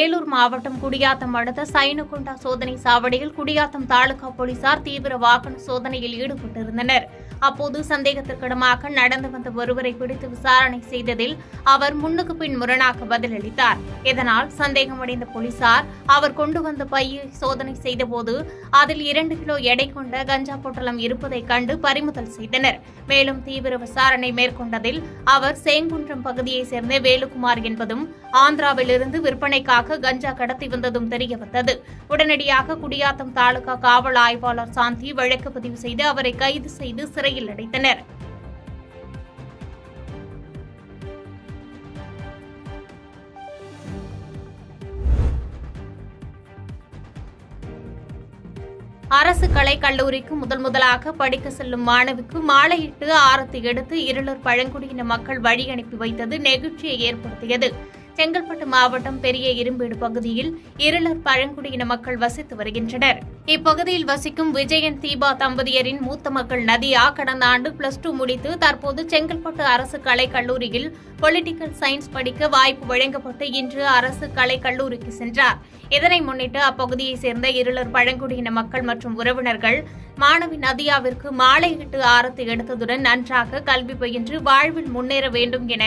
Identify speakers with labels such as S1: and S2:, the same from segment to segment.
S1: வேலூர் மாவட்டம் குடியாத்தம் அடுத்த சைனுகுண்டா சோதனை சாவடியில் குடியாத்தம் தாலுகா போலீசார் தீவிர வாகன சோதனையில் ஈடுபட்டிருந்தனர். அப்போது சந்தேகத்திற்கிடமாக நடந்து வந்த ஒருவரை பிடித்து விசாரணை செய்ததில் அவர் முன்னுக்கு பின் முரணாக பதிலளித்தார். இதனால் சந்தேகமடைந்த போலீசார் அவர் கொண்டு வந்த பையை சோதனை செய்தபோது அதில் 2 கிலோ எடை கொண்ட கஞ்சா பொட்டலம் இருப்பதை கண்டு பறிமுதல் செய்தனர். மேலும் தீவிர விசாரணை மேற்கொண்டதில் அவர் சேங்குன்றம் பகுதியைச் சேர்ந்த வேலுக்குமார் என்பதும் ஆந்திராவிலிருந்து விற்பனைக்காக கஞ்சா கடத்தி வந்ததும் தெரியவந்தது. உடனடியாக குடியாத்தம் தாலுகா காவல் ஆய்வாளர் சாந்தி வழக்கு பதிவு செய்து அவரை கைது செய்து சிறையில் அடைத்தனர். அரசு கலைக் கல்லூரிக்கு முதலாக படிக்க செல்லும் மாணவிக்கு மாலையிட்டு ஆரத்தி எடுத்து இருளர் பழங்குடியின மக்கள் வழி அனுப்பி வைத்தது நெகிழ்ச்சியை ஏற்படுத்தியது. செங்கல்பட்டு மாவட்டம் பெரிய இரும்பேடு பகுதியில் இருளர் பழங்குடியின மக்கள் வசித்து வருகின்றனர். இப்பகுதியில் வசிக்கும் விஜயன் தீபா தம்பதியரின் மூத்த மகள் நதியா கடந்த ஆண்டு +2 முடித்து தற்போது செங்கல்பட்டு அரசு கலைக் கல்லூரியில் பொலிட்டிக்கல் சயின்ஸ் படிக்க வாய்ப்பு வழங்கப்பட்டு இன்று அரசு கலைக் கல்லூரிக்கு சென்றார். இதனை முன்னிட்டு அப்பகுதியைச் சேர்ந்த இருளர் பழங்குடியின மக்கள் மற்றும் உறவினர்கள் மாணவி நதியாவிற்கு மாலையிட்டு ஆரத்தி எடுத்ததுடன் நன்றாக கல்வி பயின்று வாழ்வில் முன்னேற வேண்டும் என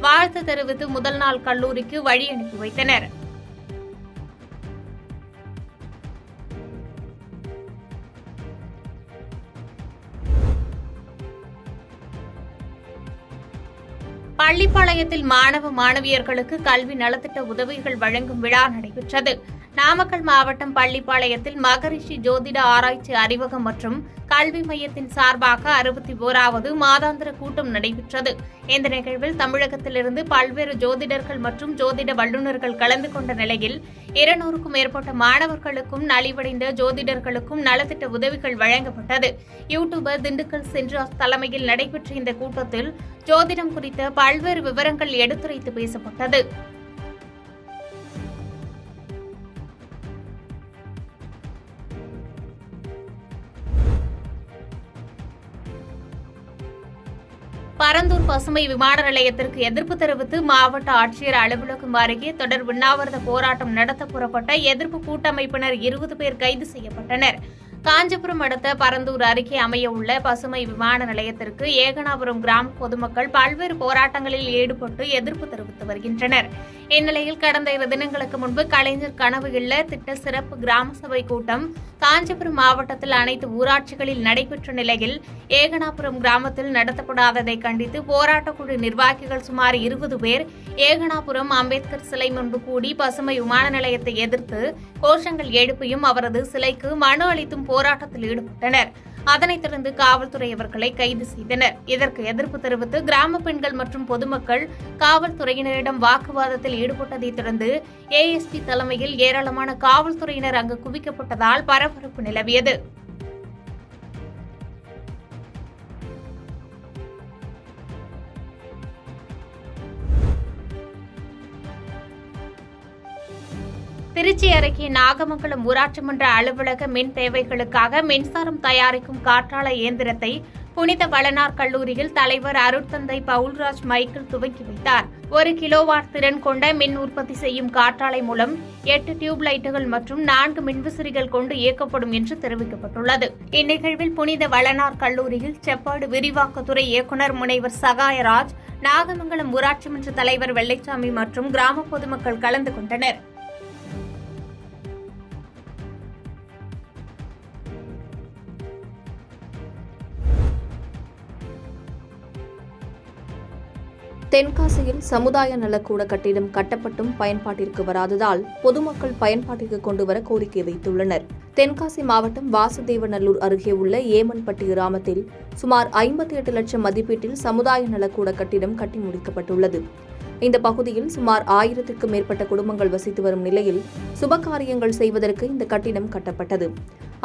S1: வாழ்த்து தெரிவித்து முதல் நாள் கல்லூரிக்கு வழி அனுப்பி வைத்தனர். பள்ளிப்பாளையத்தில் மாணவ மாணவியர்களுக்கு கல்வி நலத்திட்ட உதவிகள் வழங்கும் விழா நடைபெற்றது. நாமக்கல் மாவட்டம் பள்ளிப்பாளையத்தில் மகரிஷி ஜோதிட ஆராய்ச்சி அறிவகம் மற்றும் கல்வி மையத்தின் சார்பாக 61வது மாதாந்திர கூட்டம் நடைபெற்றது. இந்த நிகழ்வில் தமிழகத்திலிருந்து பல்வேறு ஜோதிடர்கள் மற்றும் ஜோதிட வல்லுநர்கள் கலந்து கொண்ட நிலையில் 200க்கும் மேற்பட்ட மாணவர்களுக்கும் நலிவடைந்த ஜோதிடர்களுக்கும் நலத்திட்ட உதவிகள் வழங்கப்பட்டது. யூடியூபர் திண்டுக்கல் சென்றாஸ் தலைமையில் நடைபெற்ற இந்த கூட்டத்தில் ஜோதிடம் குறித்த பல்வேறு விவரங்கள் எடுத்துரைத்து பேசப்பட்டது. பரந்தூர் பசுமை விமான நிலையத்திற்கு எதிர்ப்பு தெரிவித்து மாவட்ட ஆட்சியர் அலுவலகம் அருகே தொடர் உண்ணாவிரத போராட்டம் நடத்த புறப்பட்ட எதிர்ப்பு கூட்டமைப்பினர் 20 பேர் கைது செய்யப்பட்டனர். காஞ்சிபுரம் அடுத்த பரந்தூர் அருகே அமைய உள்ள பசுமை விமான நிலையத்திற்கு ஏகனாபுரம் கிராம பொதுமக்கள் பல்வேறு போராட்டங்களில் ஈடுபட்டு எதிர்ப்பு தெரிவித்து வருகின்றனர். இந்நிலையில் கடந்த 2 தினங்களுக்கு முன்பு கலைஞர் கனவு இல்ல திட்ட சிறப்பு கிராம சபை கூட்டம் காஞ்சிபுரம் மாவட்டத்தில் அனைத்து ஊராட்சிகளில் நடைபெற்ற நிலையில் ஏகனாபுரம் கிராமத்தில் நடத்தப்படாததை கண்டித்து போராட்டக்குழு நிர்வாகிகள் சுமார் 20 பேர் ஏகனாபுரம் அம்பேத்கர் சிலை முன்பு கூடி பசுமை விமான நிலையத்தை எதிர்த்து கோஷங்கள் எழுப்பியும் அவரது சிலைக்கு மனு அளித்தும் போராட்டத்தில் ஈடுபட்டனர். அதனைத் தொடர்ந்து காவல்துறை அவர்களை கைது செய்தனர். இதற்கு எதிர்ப்பு தெரிவித்து கிராம பெண்கள் மற்றும் பொதுமக்கள் காவல்துறையினரிடம் வாக்குவாதத்தில் ஈடுபட்டதைத் தொடர்ந்து ஏஎஸ்பி தலைமையில் ஏராளமான காவல்துறையினர் அங்கு குவிக்கப்பட்டதால் பரபரப்பு நிலவியது. திருச்சி அருகே நாகமங்கலம் ஊராட்சி மன்ற அலுவலக மின் தேவைகளுக்காக மின்சாரம் தயாரிக்கும் காற்றாலை இயந்திரத்தை புனித வளனார் கல்லூரியில் தலைவர் அருட்தந்தை பவுல்ராஜ் மைக்கேல் துவக்கி வைத்தார். 1 கிலோவாட் திறன் கொண்ட மின் உற்பத்தி செய்யும் காற்றாலை மூலம் 8 டியூப் லைட்டுகள் மற்றும் 4 மின்விசிறிகள் கொண்டு இயக்கப்படும் என்று தெரிவிக்கப்பட்டுள்ளது. இந்நிகழ்வில் புனித வளனார் கல்லூரியில் செப்பாடு விரிவாக்கத்துறை இயக்குநர் முனைவர் சகாயராஜ், நாகமங்கலம் ஊராட்சி மன்ற தலைவர் வெள்ளைச்சாமி மற்றும் கிராம பொதுமக்கள் கலந்து கொண்டனர்.
S2: தென்காசியில் சமுதாய நலக்கூட கட்டிடம் கட்டப்பட்டும் பயன்பாட்டிற்கு வராததால் பொதுமக்கள் பயன்பாட்டிற்கு கொண்டுவர கோரிக்கை வைத்துள்ளனர். தென்காசி மாவட்டம் வாசுதேவநல்லூர் அருகே உள்ள ஏமன்பட்டி கிராமத்தில் சுமார் 58 லட்சம் மதிப்பீட்டில் சமுதாய நலக்கூட கட்டிடம் கட்டி முடிக்கப்பட்டுள்ளது. இந்த பகுதியில் சுமார் 1000க்கும் மேற்பட்ட குடும்பங்கள் வசித்து வரும் நிலையில் சுபகாரியங்கள் செய்வதற்கு இந்த கட்டிடம் கட்டப்பட்டது.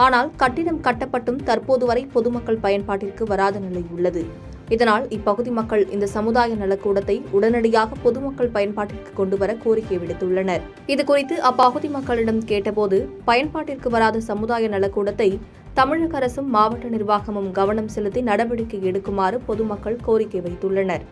S2: ஆனால் கட்டிடம் கட்டப்பட்டும் தற்போது வரை பொதுமக்கள் பயன்பாட்டிற்கு வராத நிலை உள்ளது. இதனால் இப்பகுதி மக்கள் இந்த சமுதாய நலக்கூடத்தை உடனடியாக பொதுமக்கள் பயன்பாட்டிற்கு கொண்டுவர கோரிக்கை விடுத்துள்ளனர். இதுகுறித்து அப்பகுதி மக்களிடம் கேட்டபோது பயன்பாட்டிற்கு வராத சமுதாய நலக்கூடத்தை தமிழக அரசும் மாவட்ட நிர்வாகமும் கவனம் செலுத்தி நடவடிக்கை எடுக்குமாறு பொதுமக்கள் கோரிக்கை வைத்துள்ளனர்.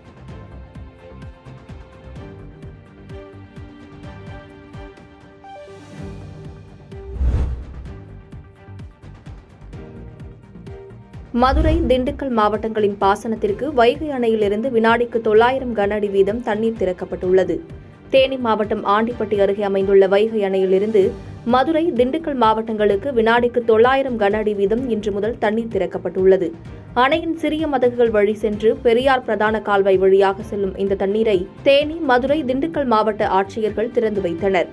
S2: மதுரை, திண்டுக்கல் மாவட்டங்களின் பாசனத்திற்கு வைகை அணையிலிருந்து வினாடிக்கு 900 கன அடி வீதம் தண்ணீர் திறக்கப்பட்டுள்ளது. தேனி மாவட்டம் ஆண்டிப்பட்டி அருகே அமைந்துள்ள வைகை அணையிலிருந்து மதுரை, திண்டுக்கல் மாவட்டங்களுக்கு வினாடிக்கு 900 கன அடி வீதம் இன்று முதல் தண்ணீர் திறக்கப்பட்டுள்ளது. அணையின் சிறிய மதகுகள் வழி சென்று பெரியார் பிரதான கால்வாய் வழியாக செல்லும் இந்த தண்ணீரை தேனி, மதுரை, திண்டுக்கல் மாவட்ட ஆட்சியர்கள் திறந்து வைத்தனர்.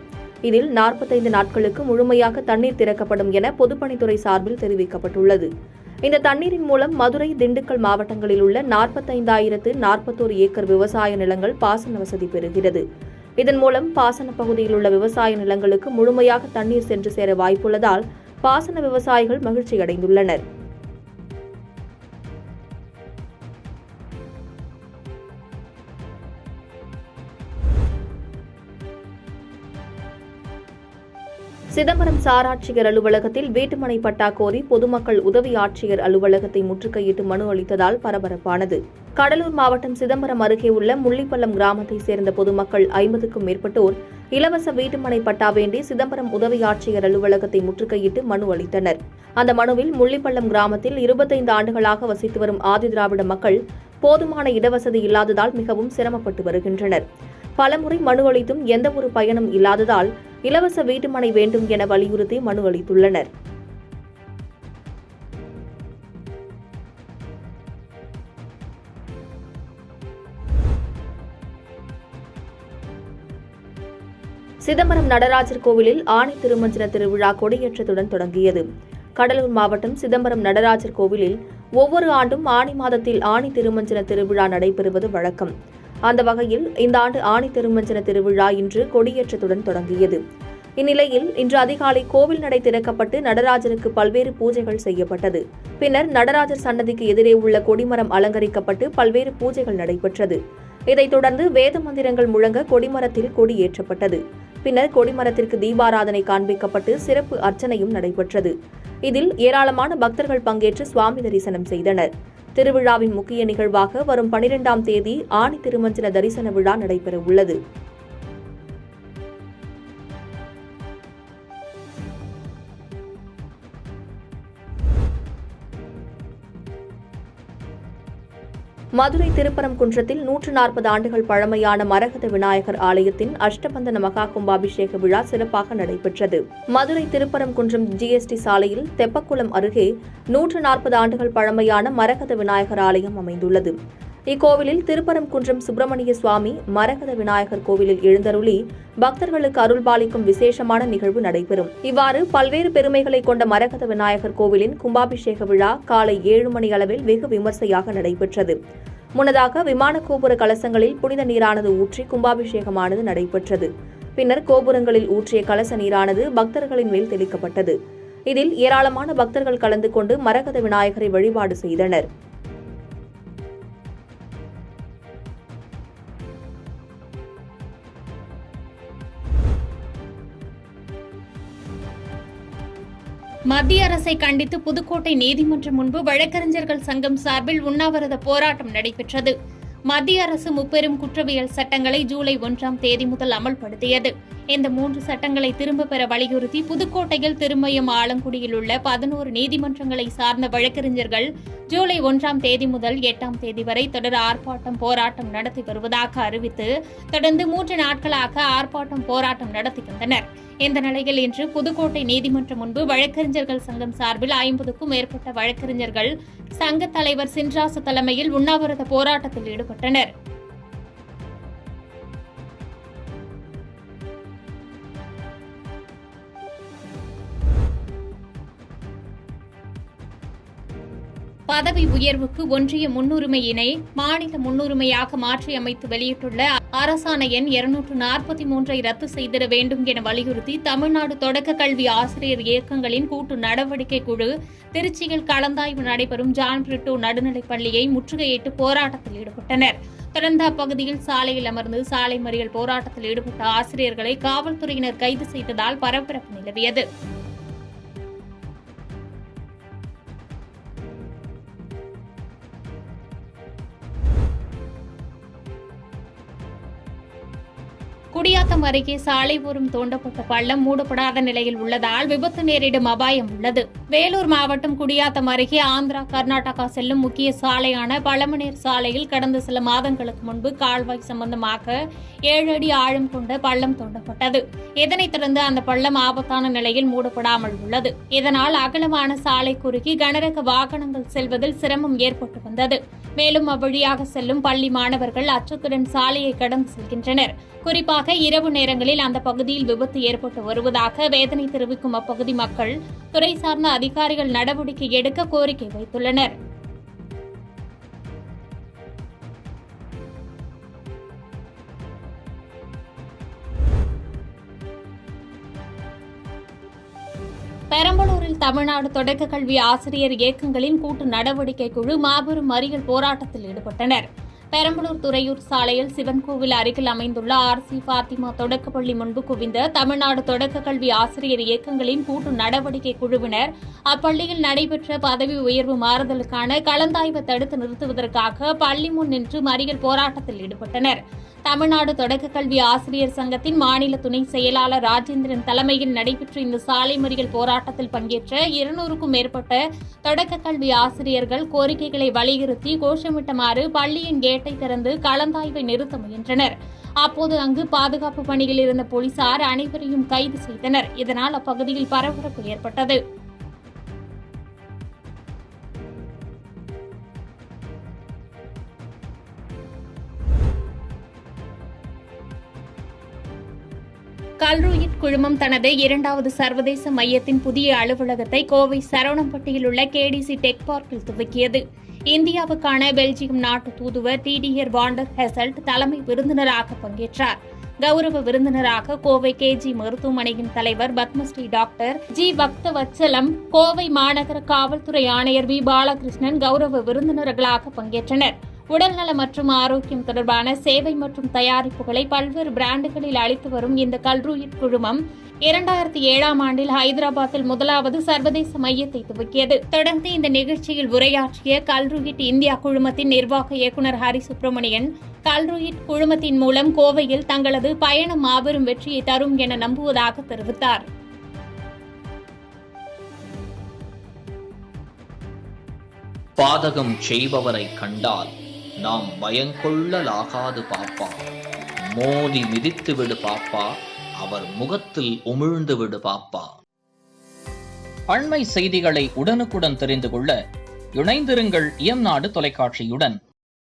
S2: இதில் 45 நாட்களுக்கு முழுமையாக தண்ணீர் திறக்கப்படும் என பொதுப்பணித்துறை சார்பில் தெரிவிக்கப்பட்டுள்ளது. இந்த தண்ணீரின் மூலம் மதுரை, திண்டுக்கல் மாவட்டங்களில் உள்ள 45,041 ஏக்கர் விவசாய நிலங்கள் பாசன வசதி பெறுகிறது. இதன் மூலம் பாசன பகுதியில் உள்ள விவசாய நிலங்களுக்கு முழுமையாக தண்ணீர் சென்று சேர வாய்ப்புள்ளதால் பாசன விவசாயிகள் மகிழ்ச்சியடைந்துள்ளனர். சிதம்பரம் சார் ஆட்சியர் அலுவலகத்தில் வீட்டுமனை பட்டா கோரி பொதுமக்கள் உதவி ஆட்சியர் அலுவலகத்தை முற்றுகையிட்டு மனு அளித்ததால் பரபரப்பானது. கடலூர் மாவட்டம் சிதம்பரம் அருகே உள்ள முள்ளிப்பள்ளம் கிராமத்தைச் சேர்ந்த பொதுமக்கள் 50க்கும் மேற்பட்டோர் இலவச வீட்டுமனை பட்டா வேண்டி சிதம்பரம் உதவி ஆட்சியர் அலுவலகத்தை முற்றுகையிட்டு மனு அளித்தனர். அந்த மனுவில் முள்ளிப்பள்ளம் கிராமத்தில் 25 ஆண்டுகளாக வசித்து வரும் ஆதிதிராவிட மக்கள் போதுமான இடவசதி இல்லாததால் மிகவும் சிரமப்பட்டு வருகின்றனர். பலமுறை மனு அளித்தும் எந்தவொரு பயனும் இல்லாததால் இலவச வீட்டுமனை வேண்டும் என வலியுறுத்தி மனு அளித்துள்ளனர். சிதம்பரம் நடராஜர் கோவிலில் ஆணி திருமஞ்சன திருவிழா கொடியேற்றத்துடன் தொடங்கியது. கடலூர் மாவட்டம் சிதம்பரம் நடராஜர் கோவிலில் ஒவ்வொரு ஆண்டும் ஆணி மாதத்தில் ஆணி திருமஞ்சன திருவிழா நடைபெறுவது வழக்கம். அந்த வகையில் இந்த ஆண்டு ஆணி திருமஞ்சன திருவிழா இன்று கொடியேற்றத்துடன் தொடங்கியது. இந்நிலையில் இன்று அதிகாலை கோவில் நடை திறக்கப்பட்டு நடராஜருக்கு பல்வேறு பூஜைகள் செய்யப்பட்டது. பின்னர் நடராஜர் சன்னதிக்கு எதிரே உள்ள கொடிமரம் அலங்கரிக்கப்பட்டு பல்வேறு பூஜைகள் நடைபெற்றது. இதைத் தொடர்ந்து வேத மந்திரங்கள் முழங்க கொடிமரத்தில் கொடியேற்றப்பட்டது. பின்னர் கொடிமரத்திற்கு தீபாராதனை காண்பிக்கப்பட்டு சிறப்பு அர்ச்சனையும் நடைபெற்றது. இதில் ஏராளமான பக்தர்கள் பங்கேற்று சுவாமி தரிசனம் செய்தனர். திருவிழாவின் முக்கிய நிகழ்வாக வரும் 12ஆம் தேதி ஆணி திருமஞ்சன தரிசன விழா நடைபெறவுள்ளது. மதுரை திருப்பரங்குன்றத்தில் 140 ஆண்டுகள் பழமையான மரகத விநாயகர் ஆலயத்தின் அஷ்டபந்தன மகா கும்பாபிஷேக விழா சிறப்பாக நடைபெற்றது. மதுரை திருப்பரங்குன்றம் GST சாலையில் தெப்பக்குளம் அருகே 140 ஆண்டுகள் பழமையான மரகத விநாயகர் ஆலயம் அமைந்துள்ளது. இக்கோவிலில் திருப்பரங்குன்றம் சுப்பிரமணிய சுவாமி மரகத விநாயகர் கோவிலில் எழுந்தருளி பக்தர்களுக்கு அருள்பாலிக்கும் விசேஷமான நிகழ்வு நடைபெறும். இவ்வாறு பல்வேறு பெருமைகளை கொண்ட மரகத விநாயகர் கோவிலின் கும்பாபிஷேக விழா காலை 7 மணி அளவில் வெகு விமர்சையாக நடைபெற்றது. முன்னதாக விமான கோபுர கலசங்களில் புனித நீரானது ஊற்றி கும்பாபிஷேகமானது நடைபெற்றது. பின்னர் கோபுரங்களில் ஊற்றிய கலச நீரானது பக்தர்களின் மேல் தெளிக்கப்பட்டது. இதில் ஏராளமான பக்தர்கள் கலந்து கொண்டு மரகத விநாயகரை வழிபாடு செய்தனர்.
S1: மத்திய அரசை கண்டித்து புதுக்கோட்டை நீதிமன்றம் முன்பு வழக்கறிஞர்கள் சங்கம் சார்பில் உண்ணாவிரத போராட்டம் நடைபெற்றது. மத்திய அரசு முப்பெரும் குற்றவியல் சட்டங்களை ஜூலை 1ஆம் தேதி முதல் அமல்படுத்தியது. இந்த 3 சட்டங்களை திரும்பப் பெற வலியுறுத்தி புதுக்கோட்டையில் திருமயம் ஆலங்குடியில் உள்ள 11 நீதிமன்றங்களை சார்ந்த வழக்கறிஞர்கள் ஜூலை 1ஆம் தேதி முதல் 8ஆம் தேதி வரை தொடர் ஆர்ப்பாட்டம் போராட்டம் நடத்தி வருவதாக அறிவித்து தொடர்ந்து 3 நாட்களாக ஆர்ப்பாட்டம் போராட்டம் நடத்தி வந்தனர். இந்த நிலையில் இன்று புதுக்கோட்டை நீதிமன்றம் முன்பு வழக்கறிஞர்கள் சங்கம் சார்பில் 50க்கும் மேற்பட்ட வழக்கறிஞர்கள் சங்க தலைவர் சின்ராசு தலைமையில் உண்ணாவிரத போராட்டத்தில் ஈடுபட்டனர். பதவி உயர்வுக்கு ஒன்றிய முன்னுரிமையினை மாநில முன்னுரிமையாக மாற்றியமைத்து வெளியிட்டுள்ள அரசாணை எண் 243 ரத்து செய்திட வேண்டும் என வலியுறுத்தி தமிழ்நாடு தொடக்க கல்வி ஆசிரியர் இயக்கங்களின் கூட்டு நடவடிக்கை குழு திருச்சியில் கலந்தாய்வு நடைபெறும் ஜான் பிரிட்டோ நடுநிலைப் பள்ளியை முற்றுகையிட்டு போராட்டத்தில் ஈடுபட்டனர். தொடர்ந்து அப்பகுதியில் சாலையில் அமர்ந்து சாலை மறியல் போராட்டத்தில் ஈடுபட்ட ஆசிரியர்களை காவல்துறையினர் கைது செய்ததால் பரபரப்பு நிலவியது. குடியாத்தம் அருகே சாலை ஓரம் தோண்டப்பட்ட பள்ளம் மூடப்படாத நிலையில் உள்ளதால் விபத்து நேரிடும் அபாயம் உள்ளது. வேலூர் மாவட்டம் குடியாத்தம் அருகே ஆந்திரா கர்நாடகா செல்லும் முக்கிய சாலையான பழமநேர் சாலையில் கடந்த சில மாதங்களுக்கு முன்பு கால்வாய் சம்பந்தமாக 7 அடி ஆழம் கொண்ட பள்ளம் தோண்டப்பட்டது. இதனைத் தொடர்ந்து அந்த பள்ளம் ஆபத்தான நிலையில் மூடப்படாமல் உள்ளது. இதனால் அகலமான சாலை குறுக்கி கனரக வாகனங்கள் செல்வதில் சிரமம் ஏற்பட்டு வந்தது. மேலும் அவ்வழியாக செல்லும் பள்ளி மாணவர்கள் அச்சத்துடன் சாலையை கடந்து செல்கின்றனர். குறிப்பாக இரவு நேரங்களில் அந்த பகுதியில் விபத்து ஏற்பட்டு வருவதாக வேதனை தெரிவிக்கும் அப்பகுதி மக்கள் துறை சார்ந்த அதிகாரிகள் நடவடிக்கை எடுக்க கோரிக்கை வைத்துள்ளனர். பெரம்பலூரில் தமிழ்நாடு தொடக்க கல்வி ஆசிரியர் இயக்கங்களின் கூட்டு நடவடிக்கை குழு மாபெரும் மறியல் போராட்டத்தில் ஈடுபட்டனர். பெரம்பலூர் துறையூர் சாலையில் சிவன் கோவில் அருகில் அமைந்துள்ள ஆர்சி பாத்திமா தொடக்கப்பள்ளி முன்பு குவிந்த தமிழ்நாடு தொடக்க கல்வி ஆசிரியர் இயக்கங்களின் கூட்டு நடவடிக்கை குழுவினர் அப்பள்ளியில் நடைபெற்ற பதவி உயர்வு மாறுதலுக்கான கலந்தாய்வை தடுத்து நிறுத்துவதற்காக பள்ளி முன் நின்று மறியல் போராட்டத்தில் ஈடுபட்டனர். தமிழ்நாடு தொடக்க கல்வி ஆசிரியர் சங்கத்தின் மாநில துணை செயலாளர் ராஜேந்திரன் தலைமையில் நடைபெற்ற இந்த சாலை மறியல் போராட்டத்தில் பங்கேற்ற 200க்கும் மேற்பட்ட தொடக்க கல்வி ஆசிரியர்கள் கோரிக்கைகளை வலியுறுத்தி கோஷமிட்டமாறு பள்ளியின் கேட்டை திறந்து கலந்தாய்வை நிறுத்த முயன்றனர். அப்போது அங்கு பாதுகாப்பு பணியில் இருந்த போலீசார் அனைவரையும் கைது செய்தனர். இதனால் அப்பகுதியில் பரபரப்பு ஏற்பட்டது. கல்ரூயிட் குழுமம் தனது 2வது சர்வதேச மையத்தின் புதிய அலுவலகத்தை கோவை சரவணம்பட்டியில் உள்ள கேடிசி டெக் பார்க்கில் துவக்கியது. இந்தியாவுக்கான பெல்ஜியம் நாட்டு தூதுவர் டிடியர் வாண்டர் ஹெசல்ட் தலைமை விருந்தினராக பங்கேற்றார். கௌரவ விருந்தினராக கோவை கேஜி மருத்துவமனையின் தலைவர் பத்மஸ்ரீ டாக்டர் ஜி பக்தவத்சலம், கோவை மாநகர காவல்துறை ஆணையர் வி பாலகிருஷ்ணன் கௌரவ விருந்தினர்களாக பங்கேற்றனர். உடல்நல மற்றும் ஆரோக்கியம் தொடர்பான சேவை மற்றும் தயாரிப்புகளை பல்வேறு பிராண்டுகளில் அளித்து வரும் இந்த கல்ரூயிட் குழுமம் 2007ஆம் ஆண்டில் ஹைதராபாத்தில் 1வது சர்வதேச மையத்தை துவக்கியது. தொடர்ந்து இந்த நிகழ்ச்சியில் உரையாற்றிய கல்ரூயிட் இந்தியா குழுமத்தின் நிர்வாக இயக்குநர் ஹரி சுப்பிரமணியன், கல்ரூயிட் குழுமத்தின் மூலம் கோவையில் தங்களது பயணம் மாபெரும் வெற்றியை தரும் என நம்புவதாக தெரிவித்தார்.
S3: பாதகம் செய்பவரை கண்டால் நாம் பயங்கொள்ளலாகாது பாப்பா, மோதி மிதித்து விடு பாப்பா, அவர் முகத்தில் உமிழ்ந்து விடு பாப்பா. அண்மை செய்திகளை உடனுக்குடன் தெரிந்து கொள்ள இணைந்திருங்கள் இயம்நாடு தொலைக்காட்சியுடன்.